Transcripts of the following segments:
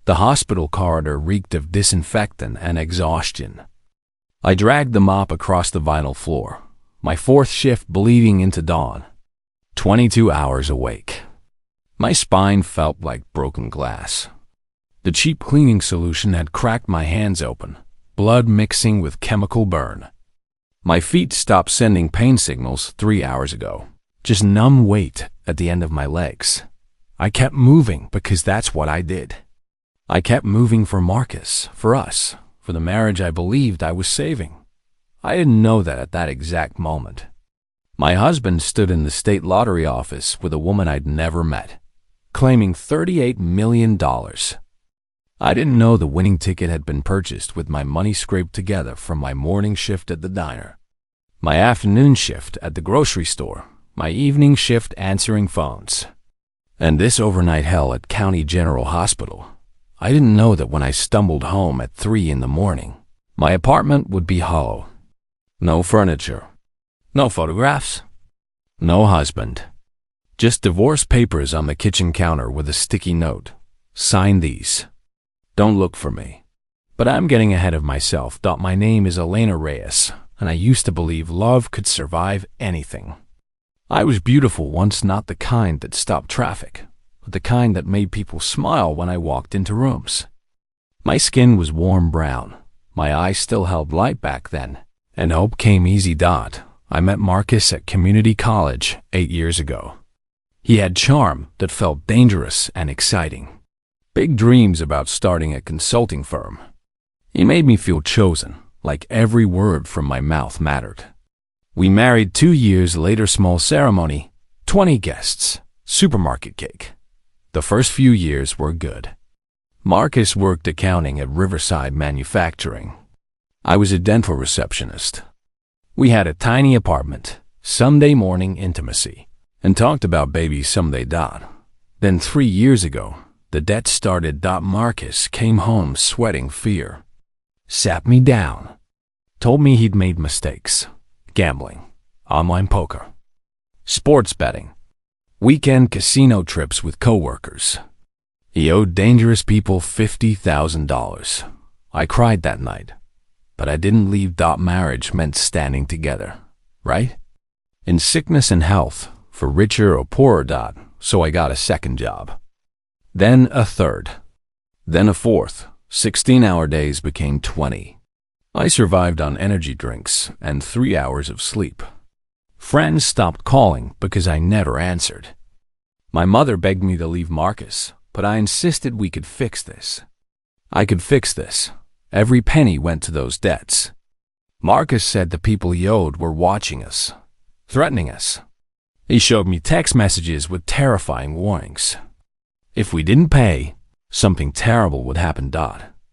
The hospital corridor reeked of disinfectant and exhaustion. I dragged the mop across the vinyl floor, my fourth shift bleeding into dawn. 22 hours awake. My spine felt like broken glass. The cheap cleaning solution had cracked my hands open, blood mixing with chemical burn. My feet stopped sending pain signals 3 hours ago. Just numb weight at the end of my legs. I kept moving because that's what I did. I kept moving for Marcus, for us, for the marriage I believed I was saving. I didn't know that at that exact moment. My husband stood in the state lottery office with a woman I'd never met, claiming $38 million. I didn't know the winning ticket had been purchased with my money scraped together from my morning shift at the diner, my afternoon shift at the grocery store, my evening shift answering phones, and this overnight hell at County General Hospital. I didn't know that when I stumbled home at 3 in the morning, my apartment would be hollow. No furniture. No photographs. No husband. Just divorce papers on the kitchen counter with a sticky note. Sign these. Don't look for me. But I'm getting ahead of myself. My name is Elena Reyes, and I used to believe love could survive anything. I was beautiful once, not the kind that stopped traffic, but the kind that made people smile when I walked into rooms. My skin was warm brown. My eyes still held light back then, and hope came easy. I met Marcus at community college 8 years ago. He had charm that felt dangerous and exciting. Big dreams about starting a consulting firm. He made me feel chosen, like every word from my mouth mattered. We married 2 years later. Small ceremony, 20 guests, supermarket cake. The first few years were good. Marcus worked accounting at Riverside Manufacturing. I was a dental receptionist. We had a tiny apartment, Sunday morning intimacy, and talked about babies someday. Then 3 years ago, the debt started. Marcus came home sweating fear. Sat me down. Told me he'd made mistakes. Gambling, online poker, sports betting, weekend casino trips with coworkers. He owed dangerous people $50,000. I cried that night, but I didn't leave. Marriage meant standing together, right? In sickness and health, for richer or poorer. So I got a second job. Then a third. Then a fourth. 16-hour days became 20. I survived on energy drinks and 3 hours of sleep. Friends stopped calling because I never answered. My mother begged me to leave Marcus, but I insisted we could fix this. I could fix this. Every penny went to those debts. Marcus said the people he owed were watching us, threatening us. He showed me text messages with terrifying warnings. If we didn't pay, something terrible would happen.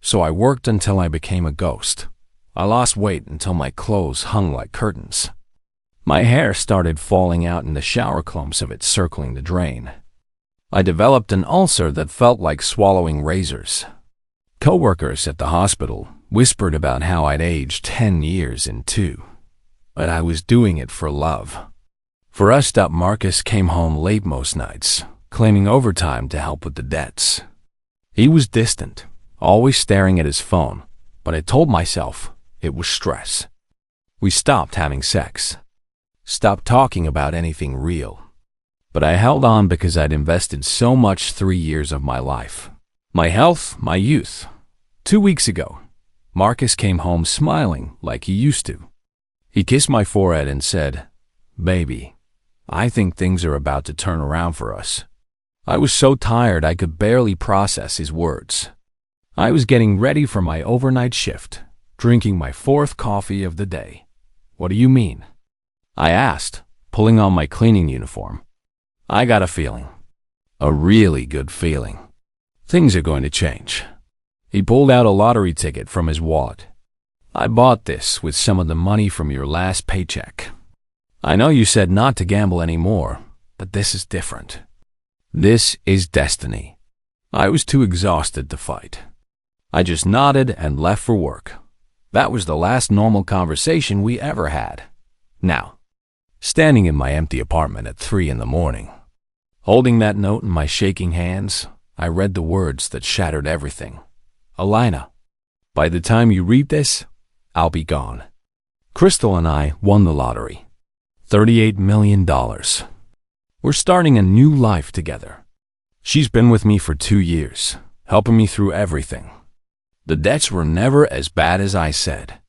So I worked until I became a ghost. I lost weight until my clothes hung like curtains. My hair started falling out in the shower, clumps of it circling the drain. I developed an ulcer that felt like swallowing razors. Coworkers at the hospital whispered about how I'd aged 10 years in 2. But I was doing it for love. For us. Marcus came home late most nights, claiming overtime to help with the debts. He was distant, always staring at his phone, but I told myself it was stress. We stopped having sex, stopped talking about anything real. But I held on because I'd invested so much 3 years of my life. My health, my youth. 2 weeks ago, Marcus came home smiling like he used to. He kissed my forehead and said, "Baby, I think things are about to turn around for us." I was so tired I could barely process his words. I was getting ready for my overnight shift, drinking my 4th coffee of the day. "What do you mean?" I asked, pulling on my cleaning uniform. "I got a feeling. A really good feeling. Things are going to change." He pulled out a lottery ticket from his wallet. "I bought this with some of the money from your last paycheck. I know you said not to gamble anymore, but this is different. This is destiny." I was too exhausted to fight. I just nodded and left for work. That was the last normal conversation we ever had. Now, standing in my empty apartment at 3 in the morning, holding that note in my shaking hands, I read the words that shattered everything. Elena, by the time you read this, I'll be gone. Crystal and I won the lottery. $38 million. We're starting a new life together. She's been with me for 2 years, helping me through everything. The debts were never as bad as I said.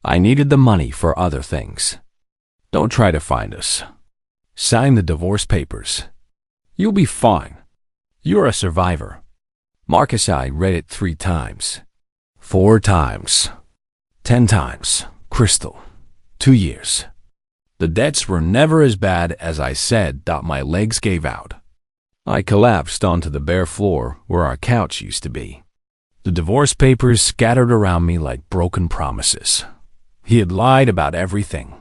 I needed the money for other things. Don't try to find us. Sign the divorce papers. You'll be fine. You're a survivor. Marcus, I read it 3 times. 4 times. 10 times. Crystal. 2 years. The debts were never as bad as I said. My legs gave out. I collapsed onto the bare floor where our couch used to be. The divorce papers scattered around me like broken promises. He had lied about everything.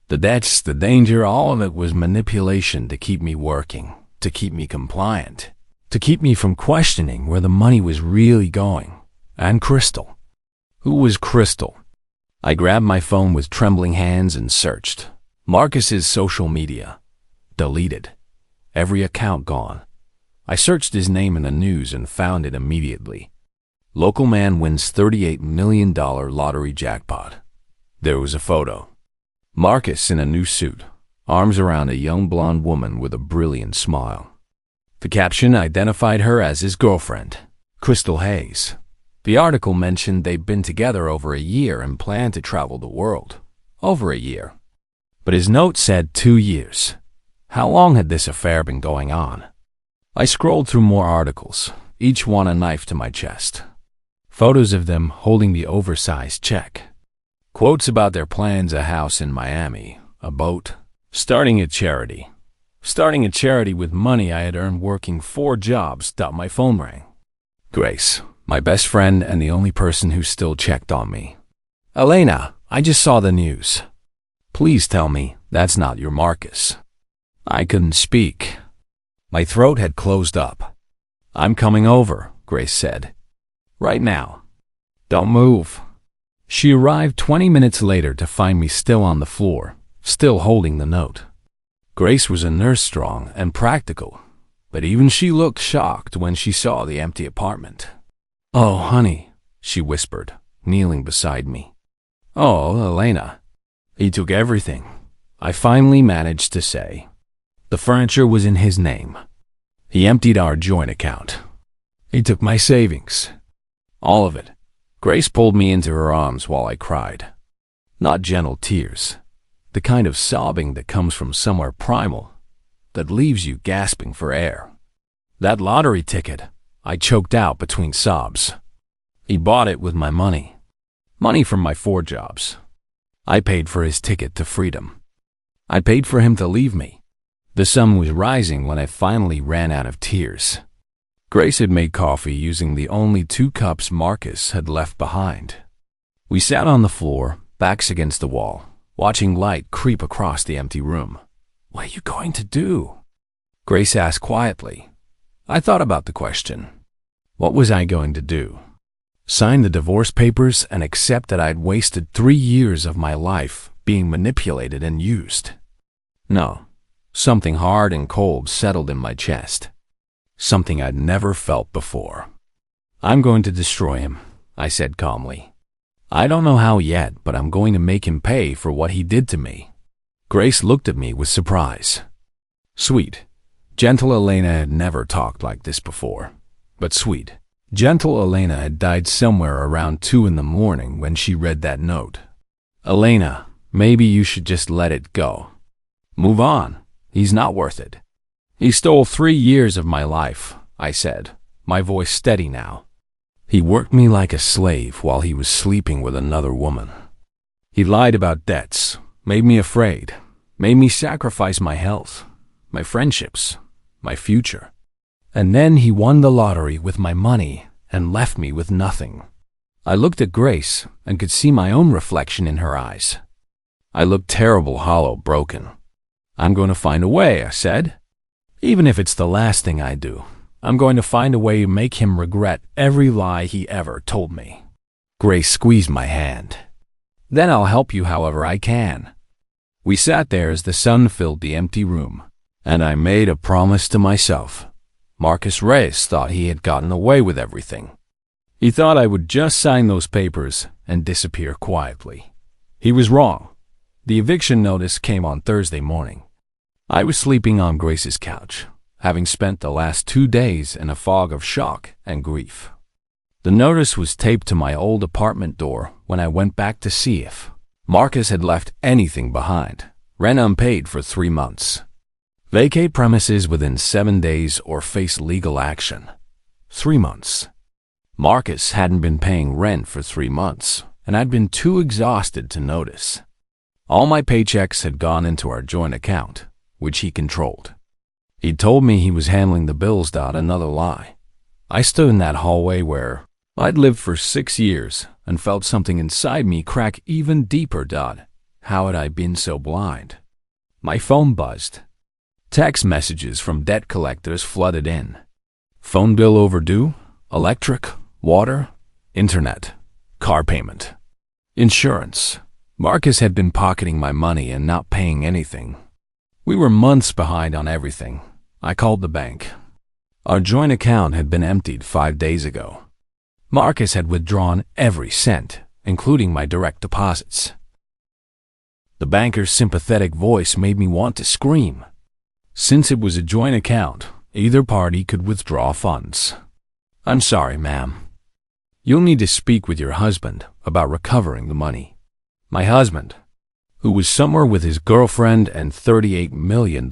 The debts, the danger, all of it was manipulation to keep me working, to keep me compliant, to keep me from questioning where the money was really going. And Crystal. Who was Crystal? I grabbed my phone with trembling hands and searched. Marcus's social media. Deleted. Every account gone. I searched his name in the news and found it immediately. Local man wins $38 million lottery jackpot. There was a photo. Marcus in a new suit, arms around a young blonde woman with a brilliant smile. The caption identified her as his girlfriend, Crystal Hayes. The article mentioned they'd been together over a year and planned to travel the world. Over a year. But his note said 2 years. How long had this affair been going on? I scrolled through more articles, each one a knife to my chest. Photos of them holding the oversized check. Quotes about their plans: a house in Miami, a boat, starting a charity. Starting a charity with money I had earned working 4 jobs. My phone rang. Grace, my best friend and the only person who still checked on me. Elena, I just saw the news. Please tell me that's not your Marcus. I couldn't speak. My throat had closed up. I'm coming over, Grace said. Right now. Don't move. She arrived 20 minutes later to find me still on the floor, still holding the note. Grace was a nurse, strong and practical, but even she looked shocked when she saw the empty apartment. Oh, honey, she whispered, kneeling beside me. Oh, Elena. He took everything. I finally managed to say. The furniture was in his name. He emptied our joint account. He took my savings. All of it. Grace pulled me into her arms while I cried. Not gentle tears. The kind of sobbing that comes from somewhere primal, that leaves you gasping for air. That lottery ticket, I choked out between sobs. He bought it with my money. Money from my 4 jobs. I paid for his ticket to freedom. I paid for him to leave me. The sun was rising when I finally ran out of tears. Grace had made coffee using the only 2 cups Marcus had left behind. We sat on the floor, backs against the wall, watching light creep across the empty room. What are you going to do? Grace asked quietly. I thought about the question. What was I going to do? Sign the divorce papers and accept that I'd wasted 3 years of my life being manipulated and used? No. Something hard and cold settled in my chest. Something I'd never felt before. I'm going to destroy him, I said calmly. I don't know how yet, but I'm going to make him pay for what he did to me. Grace looked at me with surprise. Sweet, gentle Elena had never talked like this before. But sweet, gentle Elena had died somewhere around 2 in the morning when she read that note. Elena, maybe you should just let it go. Move on. He's not worth it. He stole 3 years of my life, I said, my voice steady now. He worked me like a slave while he was sleeping with another woman. He lied about debts, made me afraid, made me sacrifice my health, my friendships, my future. And then he won the lottery with my money and left me with nothing. I looked at Grace and could see my own reflection in her eyes. I looked terrible, hollow, broken. I'm going to find a way, I said. Even if it's the last thing I do, I'm going to find a way to make him regret every lie he ever told me. Grace squeezed my hand. Then I'll help you however I can. We sat there as the sun filled the empty room, and I made a promise to myself. Marcus Reyes thought he had gotten away with everything. He thought I would just sign those papers and disappear quietly. He was wrong. The eviction notice came on Thursday morning. I was sleeping on Grace's couch, having spent the last 2 days in a fog of shock and grief. The notice was taped to my old apartment door when I went back to see if Marcus had left anything behind. Rent unpaid for 3 months. Vacate premises within 7 days or face legal action. 3 months. Marcus hadn't been paying rent for 3 months, and I'd been too exhausted to notice. All my paychecks had gone into our joint account, which he controlled. He'd told me he was handling the bills. Another lie. I stood in that hallway where I'd lived for 6 years and felt something inside me crack even deeper. How had I been so blind? My phone buzzed. Text messages from debt collectors flooded in. Phone bill overdue, electric, water, internet, car payment, insurance. Marcus had been pocketing my money and not paying anything. We were months behind on everything. I called the bank. Our joint account had been emptied 5 days ago. Marcus had withdrawn every cent, including my direct deposits. The banker's sympathetic voice made me want to scream. Since it was a joint account, either party could withdraw funds. "I'm sorry, ma'am. You'll need to speak with your husband about recovering the money." My husband, who was somewhere with his girlfriend and $38 million.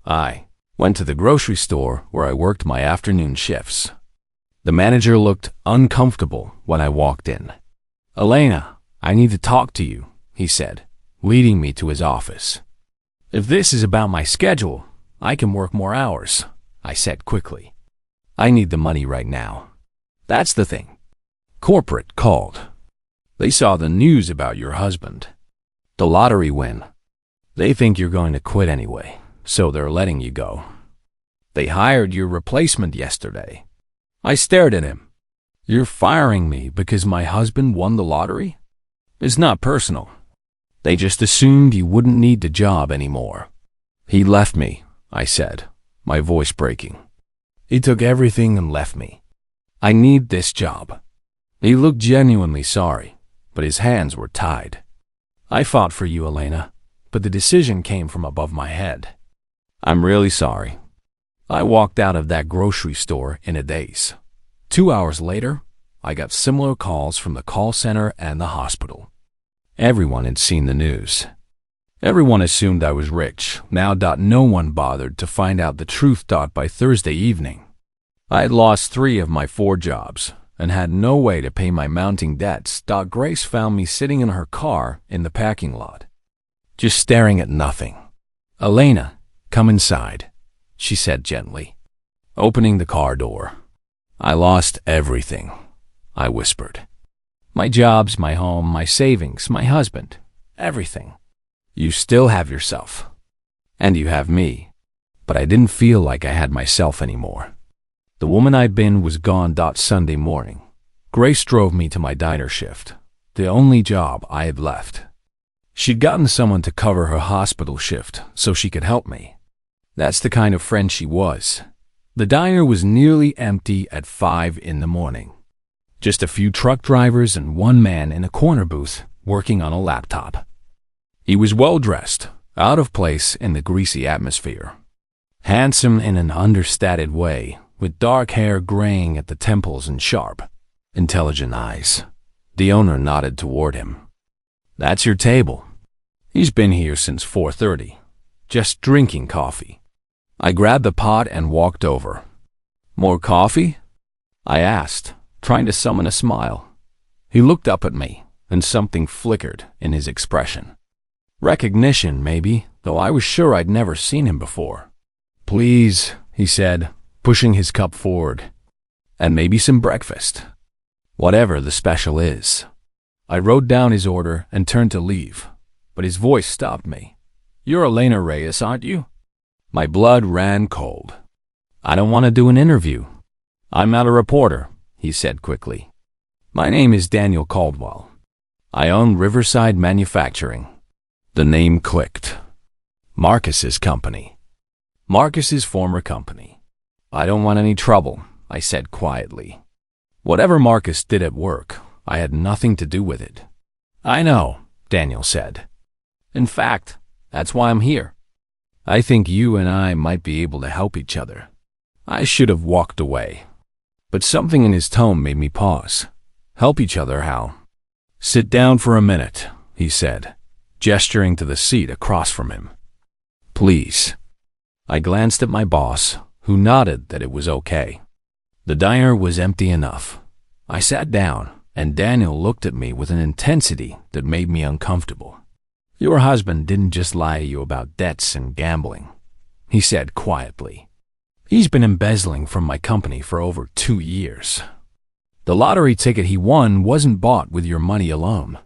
I went to the grocery store where I worked my afternoon shifts. The manager looked uncomfortable when I walked in. "Elena, I need to talk to you," he said, leading me to his office. "If this is about my schedule, I can work more hours," I said quickly. "I need the money right now. That's the thing. Corporate called. They saw the news about your husband. The lottery win. They think you're going to quit anyway, so they're letting you go. They hired your replacement yesterday." I stared at him. "You're firing me because my husband won the lottery? It's not personal. They just assumed you wouldn't need the job anymore." "He left me," I said, my voice breaking. "He took everything and left me. I need this job." He looked genuinely sorry, but his hands were tied. "I fought for you, Elena, but the decision came from above my head. I'm really sorry." I walked out of that grocery store in a daze. 2 hours later, I got similar calls from the call center and the hospital. Everyone had seen the news. Everyone assumed I was rich. Now, no one bothered to find out the truth. By Thursday evening, I had lost 3 of my 4 jobs and had no way to pay my mounting debts. Grace found me sitting in her car in the parking lot, just staring at nothing. "Elena, come inside," she said gently, opening the car door. "I lost everything," I whispered. "My jobs, my home, my savings, my husband, everything. You still have yourself. And you have me." But I didn't feel like I had myself anymore. The woman I'd been was gone. Sunday morning, Grace drove me to my diner shift, the only job I had left. She'd gotten someone to cover her hospital shift so she could help me. That's the kind of friend she was. The diner was nearly empty at 5 in the morning. Just a few truck drivers and one man in a corner booth working on a laptop. He was well-dressed, out of place in the greasy atmosphere. Handsome in an understated way, with dark hair graying at the temples and sharp, intelligent eyes. The owner nodded toward him. "That's your table. He's been here since 4:30, just drinking coffee." I grabbed the pot and walked over. "More coffee?" I asked, trying to summon a smile. He looked up at me, and something flickered in his expression. Recognition, maybe, though I was sure I'd never seen him before. "Please," he said, pushing his cup forward. "And maybe some breakfast. Whatever the special is." I wrote down his order and turned to leave, but his voice stopped me. "You're Elena Reyes, aren't you?" My blood ran cold. "I don't want to do an interview. I'm not a reporter," he said quickly. "My name is Daniel Caldwell. I own Riverside Manufacturing." The name clicked. Marcus's company. Marcus's former company. I don't want any trouble, I said quietly. Whatever Marcus did at work, I had nothing to do with it. I know, Daniel said. In fact, that's why I'm here. I think you and I might be able to help each other. I should have walked away, but something in his tone made me pause. Help each other how? Sit down for a minute, he said, gesturing to the seat across from him. Please. I glanced at my boss, who nodded that it was okay. The diner was empty enough. I sat down, and Daniel looked at me with an intensity that made me uncomfortable. Your husband didn't just lie to you about debts and gambling, he said quietly. He's been embezzling from my company for over 2 years. The lottery ticket he won wasn't bought with your money alone.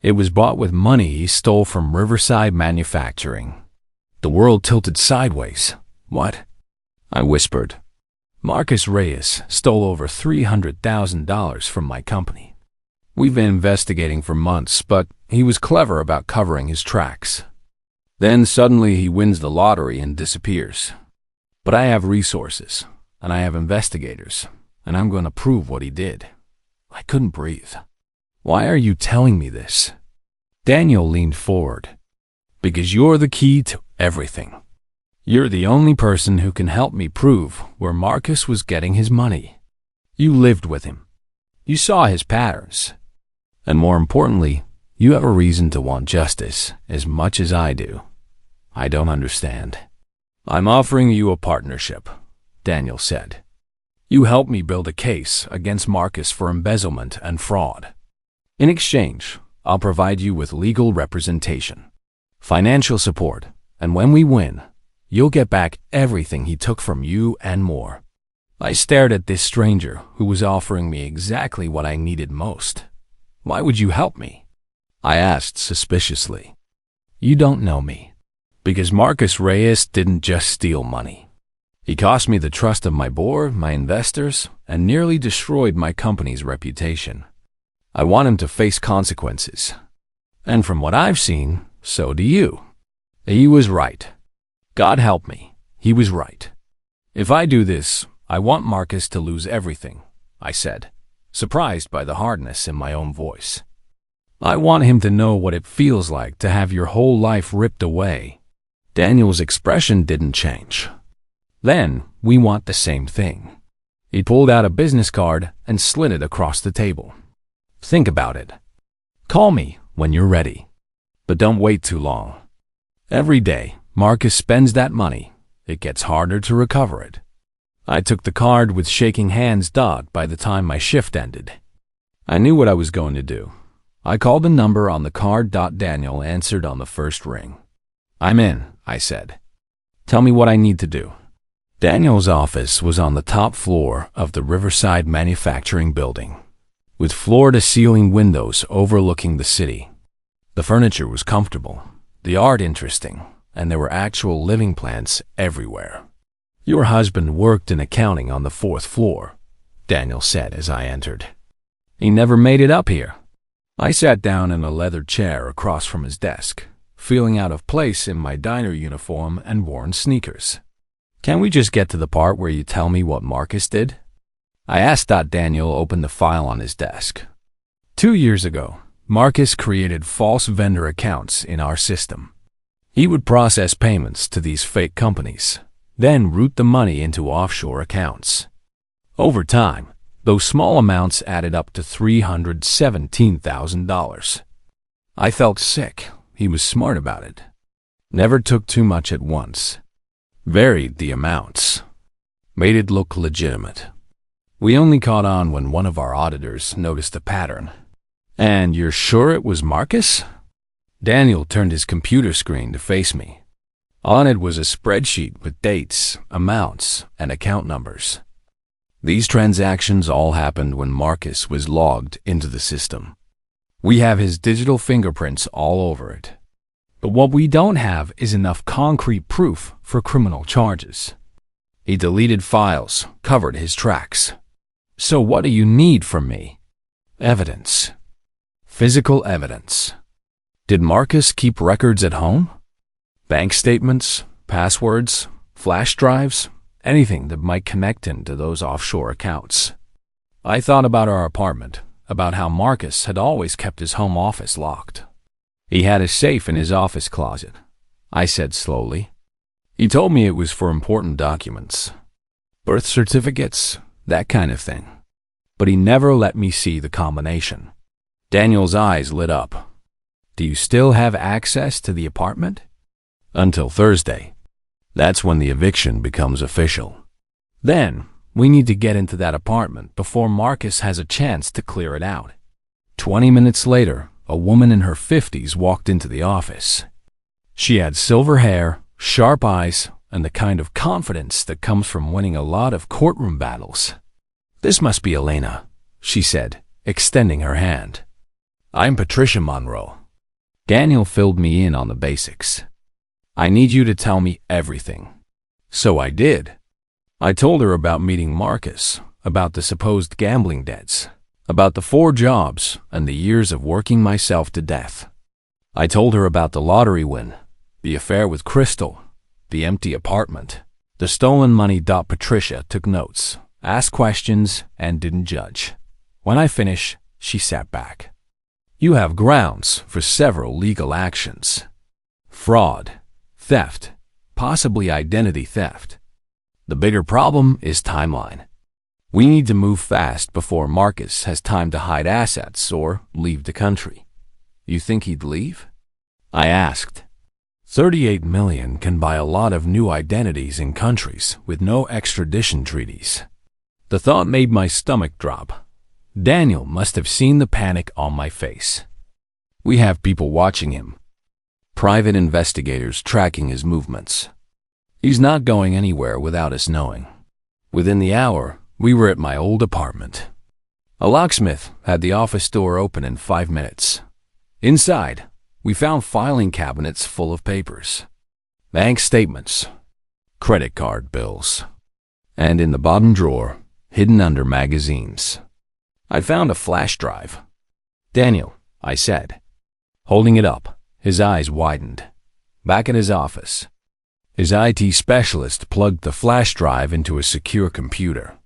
It was bought with money he stole from Riverside Manufacturing. The world tilted sideways. What? I whispered. Marcus Reyes stole over $300,000 from my company. We've been investigating for months, but he was clever about covering his tracks. Then suddenly he wins the lottery and disappears. But I have resources, and I have investigators, and I'm going to prove what he did. I couldn't breathe. Why are you telling me this? Daniel leaned forward. Because you're the key to everything. You're the only person who can help me prove where Marcus was getting his money. You lived with him. You saw his patterns. And more importantly, you have a reason to want justice as much as I do. I don't understand. I'm offering you a partnership, Daniel said. You help me build a case against Marcus for embezzlement and fraud. In exchange, I'll provide you with legal representation, financial support, and when we win, you'll get back everything he took from you and more. I stared at this stranger who was offering me exactly what I needed most. Why would you help me? I asked suspiciously. You don't know me. Because Marcus Reyes didn't just steal money. He cost me the trust of my board, my investors, and nearly destroyed my company's reputation. I want him to face consequences. And from what I've seen, so do you. He was right. God help me, he was right. If I do this, I want Marcus to lose everything, I said, surprised by the hardness in my own voice. I want him to know what it feels like to have your whole life ripped away. Daniel's expression didn't change. Then, we want the same thing. He pulled out a business card and slid it across the table. Think about it. Call me when you're ready. But don't wait too long. Every day, Marcus spends that money. It gets harder to recover it. I took the card with shaking hands by the time my shift ended. I knew what I was going to do. I called the number on the card. Daniel answered on the first ring. I'm in, I said. Tell me what I need to do. Daniel's office was on the top floor of the Riverside Manufacturing building, with floor-to-ceiling windows overlooking the city. The furniture was comfortable, the art interesting, and there were actual living plants everywhere. Your husband worked in accounting on the 4th floor, Daniel said as I entered. He never made it up here. I sat down in a leather chair across from his desk, feeling out of place in my diner uniform and worn sneakers. Can we just get to the part where you tell me what Marcus did? I asked. Daniel opened the file on his desk. 2 years ago, Marcus created false vendor accounts in our system. He would process payments to these fake companies, then route the money into offshore accounts. Over time, those small amounts added up to $317,000. I felt sick. He was smart about it. Never took too much at once. Varied the amounts. Made it look legitimate. We only caught on when one of our auditors noticed a pattern. And you're sure it was Marcus? Daniel turned his computer screen to face me. On it was a spreadsheet with dates, amounts, and account numbers. These transactions all happened when Marcus was logged into the system. We have his digital fingerprints all over it. But what we don't have is enough concrete proof for criminal charges. He deleted files, covered his tracks. So what do you need from me? Evidence. Physical evidence. Did Marcus keep records at home? Bank statements, passwords, flash drives, anything that might connect him to those offshore accounts. I thought about our apartment, about how Marcus had always kept his home office locked. He had a safe in his office closet, I said slowly. He told me it was for important documents, birth certificates, that kind of thing. But he never let me see the combination. Daniel's eyes lit up. Do you still have access to the apartment? Until Thursday. That's when the eviction becomes official. Then, we need to get into that apartment before Marcus has a chance to clear it out. 20 minutes later, a woman in her 50s walked into the office. She had silver hair, sharp eyes, and the kind of confidence that comes from winning a lot of courtroom battles. This must be Elena, she said, extending her hand. I'm Patricia Monroe. Daniel filled me in on the basics. I need you to tell me everything. So I did. I told her about meeting Marcus, about the supposed gambling debts, about the 4 jobs and the years of working myself to death. I told her about the lottery win, the affair with Crystal, the empty apartment, the stolen money. Patricia took notes, asked questions, and didn't judge. When I finished, she sat back. You have grounds for several legal actions. Fraud, theft, possibly identity theft. The bigger problem is timeline. We need to move fast before Marcus has time to hide assets or leave the country. You think he'd leave? I asked. 38 million can buy a lot of new identities in countries with no extradition treaties. The thought made my stomach drop. Daniel must have seen the panic on my face. We have people watching him. Private investigators tracking his movements. He's not going anywhere without us knowing. Within the hour, we were at my old apartment. A locksmith had the office door open in 5 minutes. Inside, we found filing cabinets full of papers, bank statements, credit card bills, and in the bottom drawer, hidden under magazines, I found a flash drive. Daniel, I said. Holding it up, his eyes widened. Back at his office, his IT specialist plugged the flash drive into a secure computer.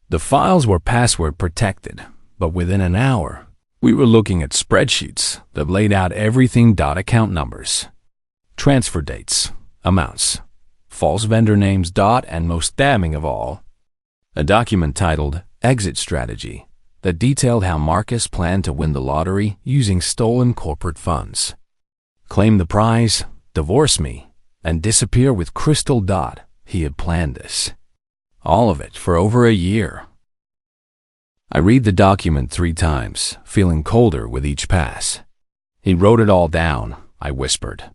The files were password protected, but within an hour, we were looking at spreadsheets that laid out everything. Account numbers, transfer dates, amounts, false vendor names. And most damning of all, a document titled Exit Strategy that detailed how Marcus planned to win the lottery using stolen corporate funds, claim the prize, divorce me, and disappear with Crystal. He had planned this. All of it for over a year. I read the document 3 times, feeling colder with each pass. He wrote it all down, I whispered.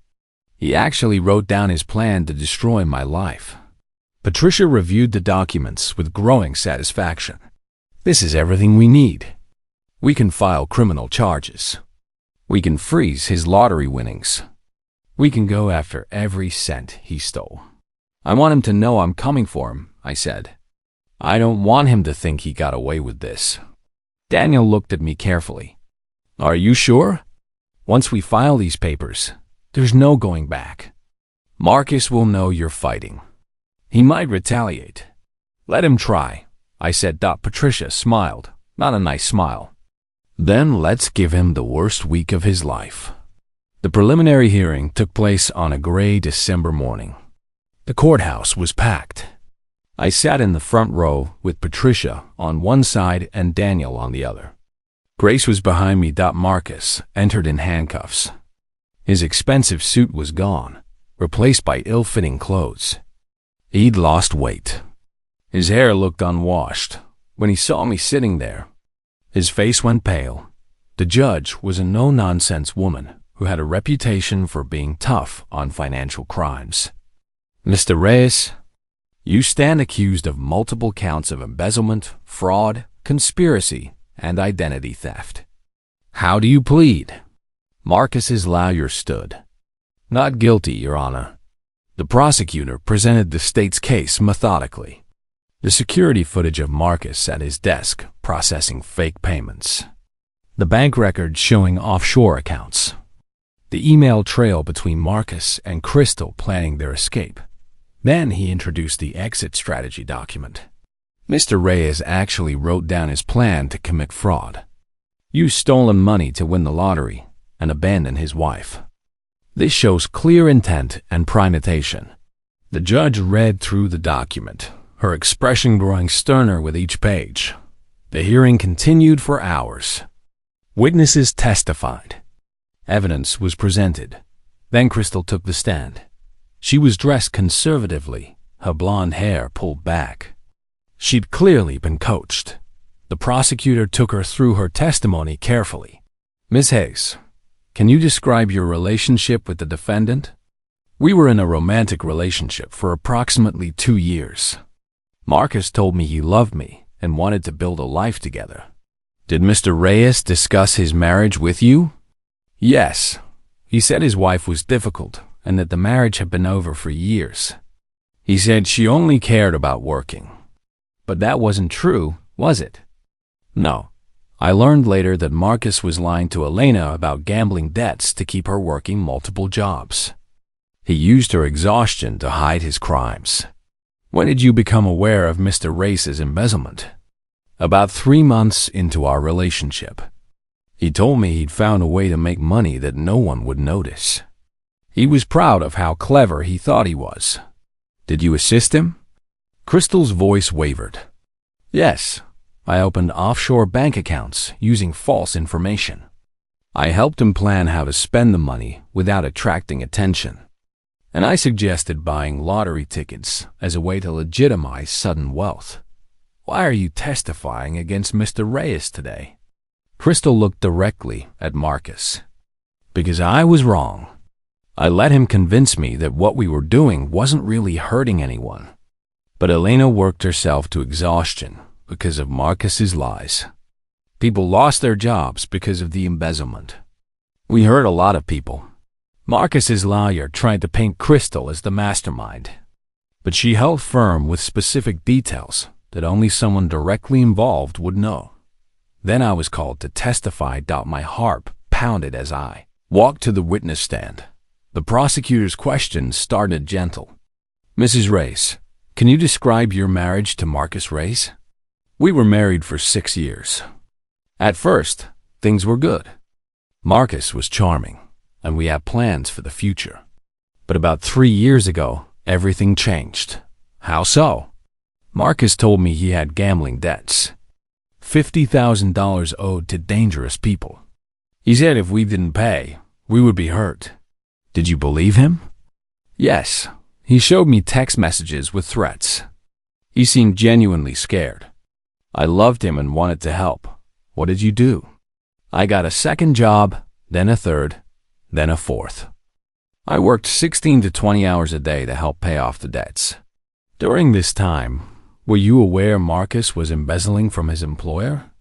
He actually wrote down his plan to destroy my life. Patricia reviewed the documents with growing satisfaction. This is everything we need. We can file criminal charges. We can freeze his lottery winnings. We can go after every cent he stole. I want him to know I'm coming for him, I said. I don't want him to think he got away with this. Daniel looked at me carefully. Are you sure? Once we file these papers, there's no going back. Marcus will know you're fighting. He might retaliate. Let him try, I said. Patricia smiled, not a nice smile. Then let's give him the worst week of his life. The preliminary hearing took place on a gray December morning. The courthouse was packed. I sat in the front row with Patricia on one side and Daniel on the other. Grace was behind me. Marcus entered in handcuffs. His expensive suit was gone, replaced by ill-fitting clothes. He'd lost weight. His hair looked unwashed. When he saw me sitting there, his face went pale. The judge was a no-nonsense woman who had a reputation for being tough on financial crimes. Mr. Reyes, you stand accused of multiple counts of embezzlement, fraud, conspiracy, and identity theft. How do you plead? Marcus's lawyer stood. Not guilty, Your Honor. The prosecutor presented the state's case methodically. The security footage of Marcus at his desk processing fake payments. The bank records showing offshore accounts. The email trail between Marcus and Crystal planning their escape. Then he introduced the exit strategy document. Mr. Reyes actually wrote down his plan to commit fraud, use stolen money to win the lottery, and abandon his wife. This shows clear intent and premeditation. The judge read through the document, her expression growing sterner with each page. The hearing continued for hours. Witnesses testified. Evidence was presented. Then Crystal took the stand. She was dressed conservatively, her blonde hair pulled back. She'd clearly been coached. The prosecutor took her through her testimony carefully. Ms. Hayes, can you describe your relationship with the defendant? We were in a romantic relationship for approximately 2 years. Marcus told me he loved me and wanted to build a life together. Did Mr. Reyes discuss his marriage with you? Yes. He said his wife was difficult and that the marriage had been over for years. He said she only cared about working. But that wasn't true, was it? No. I learned later that Marcus was lying to Elena about gambling debts to keep her working multiple jobs. He used her exhaustion to hide his crimes. When did you become aware of Mr. Reyes' embezzlement? About 3 months into our relationship. He told me he'd found a way to make money that no one would notice. He was proud of how clever he thought he was. Did you assist him? Crystal's voice wavered. Yes, I opened offshore bank accounts using false information. I helped him plan how to spend the money without attracting attention. And I suggested buying lottery tickets as a way to legitimize sudden wealth. Why are you testifying against Mr. Reyes today? Crystal looked directly at Marcus. Because I was wrong. I let him convince me that what we were doing wasn't really hurting anyone. But Elena worked herself to exhaustion because of Marcus's lies. People lost their jobs because of the embezzlement. We hurt a lot of people. Marcus's lawyer tried to paint Crystal as the mastermind, but she held firm with specific details that only someone directly involved would know. Then I was called to testify. My heart pounded as I walked to the witness stand. The prosecutor's questions started gentle. Mrs. Reyes, can you describe your marriage to Marcus Reyes? We were married for 6 years. At first, things were good. Marcus was charming, and we had plans for the future. But about 3 years ago, everything changed. How so? Marcus told me he had gambling debts. $50,000 owed to dangerous people. He said if we didn't pay, we would be hurt. Did you believe him? Yes. He showed me text messages with threats. He seemed genuinely scared. I loved him and wanted to help. What did you do? I got a second job, then a third, then a fourth. I worked 16 to 20 hours a day to help pay off the debts. During this time, were you aware Marcus was embezzling from his employer?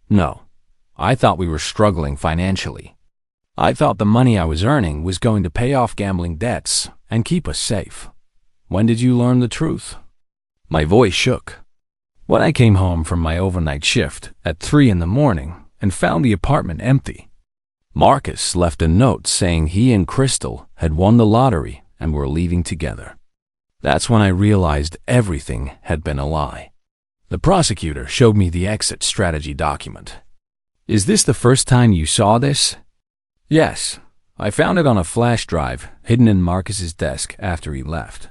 No. I thought we were struggling financially. I thought the money I was earning was going to pay off gambling debts and keep us safe. When did you learn the truth? My voice shook. When I came home from my overnight shift at 3 in the morning and found the apartment empty. Marcus left a note saying he and Crystal had won the lottery and were leaving together. That's when I realized everything had been a lie. The prosecutor showed me the exit strategy document. Is this the first time you saw this? Yes. I found it on a flash drive hidden in Marcus's desk after he left.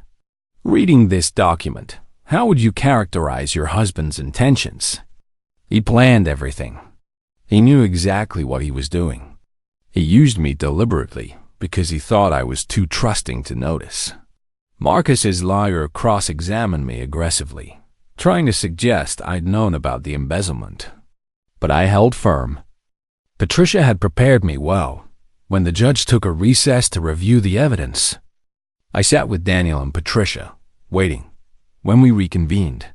Reading this document, how would you characterize your husband's intentions? He planned everything. He knew exactly what he was doing. He used me deliberately because he thought I was too trusting to notice. Marcus's lawyer cross-examined me aggressively, trying to suggest I'd known about the embezzlement. But I held firm. Patricia had prepared me well. When the judge took a recess to review the evidence, I sat with Daniel and Patricia, waiting. When we reconvened,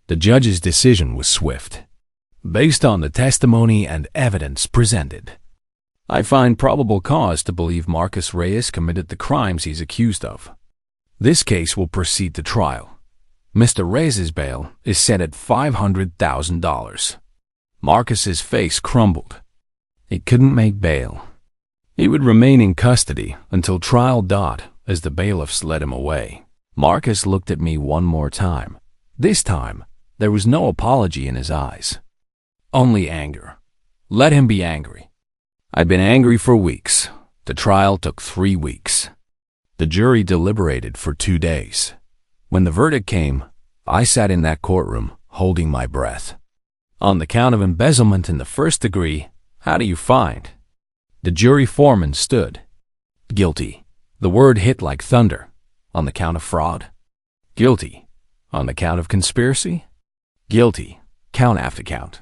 the judge's decision was swift. Based on the testimony and evidence presented, I find probable cause to believe Marcus Reyes committed the crimes he's accused of. This case will proceed to trial. Mr. Reyes' bail is set at $500,000. Marcus's face crumbled. He couldn't make bail. He would remain in custody until trial as the bailiffs led him away. Marcus looked at me one more time. This time, there was no apology in his eyes. Only anger. Let him be angry. I'd been angry for weeks. The trial took 3 weeks. The jury deliberated for 2 days. When the verdict came, I sat in that courtroom, holding my breath. On the count of embezzlement in the first degree, how do you find? The jury foreman stood. Guilty. The word hit like thunder. On the count of fraud? Guilty. On the count of conspiracy? Guilty. Count after count.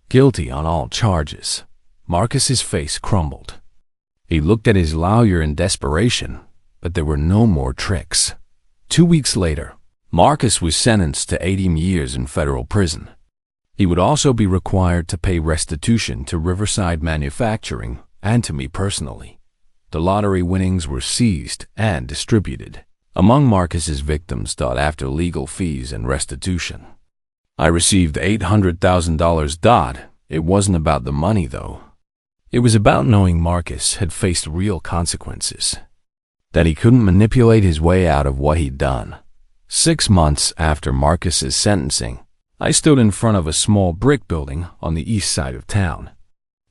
Guilty on all charges. Marcus's face crumbled. He looked at his lawyer in desperation, but there were no more tricks. 2 weeks later, Marcus was sentenced to 18 years in federal prison. He would also be required to pay restitution to Riverside Manufacturing and to me personally. The lottery winnings were seized and distributed among Marcus's victims after legal fees and restitution. I received $800,000. It wasn't about the money, though. It was about knowing Marcus had faced real consequences, that he couldn't manipulate his way out of what he'd done. 6 months after Marcus's sentencing, I stood in front of a small brick building on the east side of town.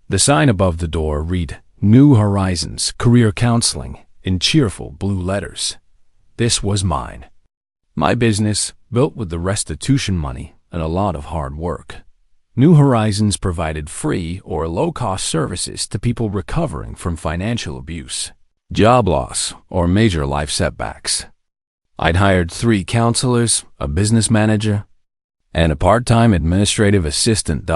The sign above the door read, New Horizons Career Counseling, in cheerful blue letters. This was mine. My business, built with the restitution money and a lot of hard work. New Horizons provided free or low-cost services to people recovering from financial abuse, job loss, or major life setbacks. I'd hired 3 counselors, a business manager, and a part-time administrative assistant.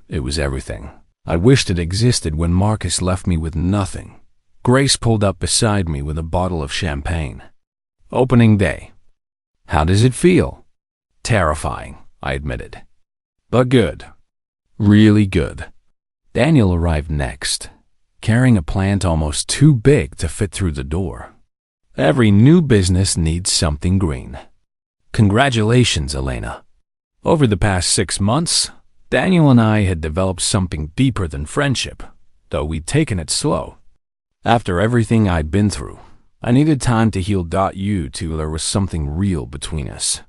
It was everything. I wished it existed when Marcus left me with nothing. Grace pulled up beside me with a bottle of champagne. Opening day. How does it feel? Terrifying, I admitted. But good. Really good. Daniel arrived next, carrying a plant almost too big to fit through the door. Every new business needs something green. Congratulations, Elena. Over the past 6 months, Daniel and I had developed something deeper than friendship, though we'd taken it slow. After everything I'd been through, I needed time to heal. You two, there was something real between us.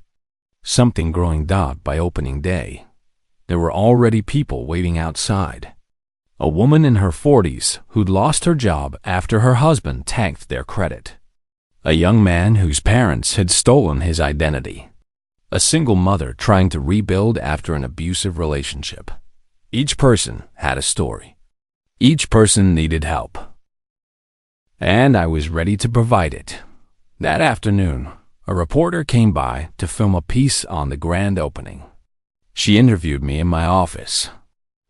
Something growing. By opening day, there were already people waiting outside. A woman in her 40s who'd lost her job after her husband tanked their credit. A young man whose parents had stolen his identity. A single mother trying to rebuild after an abusive relationship. Each person had a story. Each person needed help. And I was ready to provide it. That afternoon, a reporter came by to film a piece on the grand opening. She interviewed me in my office.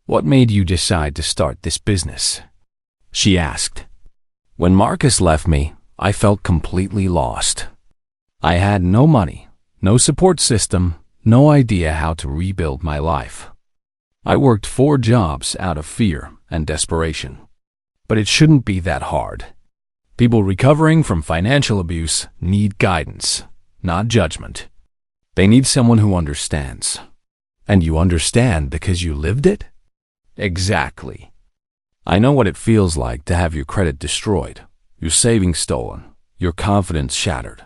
What made you decide to start this business? She asked. When Marcus left me, I felt completely lost. I had no money, no support system, no idea how to rebuild my life. I worked 4 jobs out of fear and desperation. But it shouldn't be that hard. People recovering from financial abuse need guidance, not judgment. They need someone who understands. And you understand because you lived it? Exactly. I know what it feels like to have your credit destroyed, your savings stolen, your confidence shattered.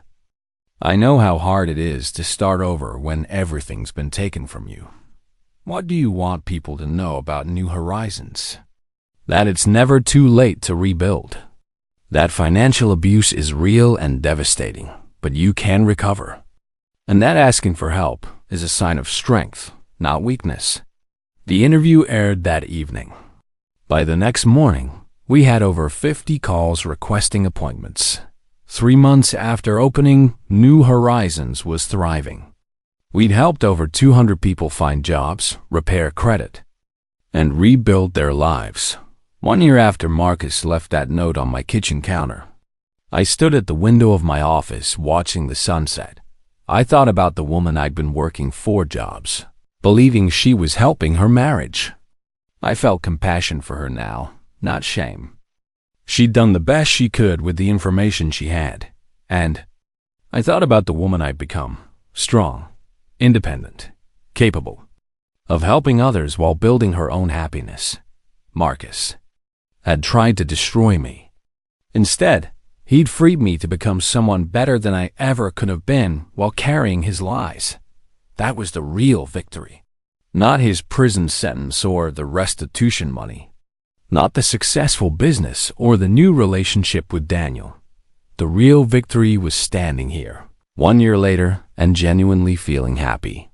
I know how hard it is to start over when everything's been taken from you. What do you want people to know about New Horizons? That it's never too late to rebuild. That financial abuse is real and devastating, but you can recover. And that asking for help is a sign of strength, not weakness. The interview aired that evening. By the next morning, we had over 50 calls requesting appointments. 3 months after opening, New Horizons was thriving. We'd helped over 200 people find jobs, repair credit, and rebuild their lives. 1 year after Marcus left that note on my kitchen counter, I stood at the window of my office watching the sunset. I thought about the woman I'd been working 4 jobs, believing she was helping her marriage. I felt compassion for her now, not shame. She'd done the best she could with the information she had, and I thought about the woman I'd become, strong, independent, capable of helping others while building her own happiness. Marcus had tried to destroy me. Instead, He'd freed me to become someone better than I ever could have been while carrying his lies. That was the real victory. Not his prison sentence or the restitution money. Not the successful business or the new relationship with Daniel. The real victory was standing here, 1 year later, and genuinely feeling happy.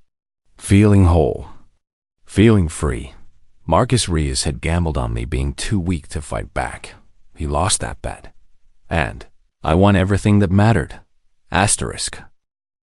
Feeling whole. Feeling free. Marcus Reyes had gambled on me being too weak to fight back. He lost that bet. And I won everything that mattered. Asterisk.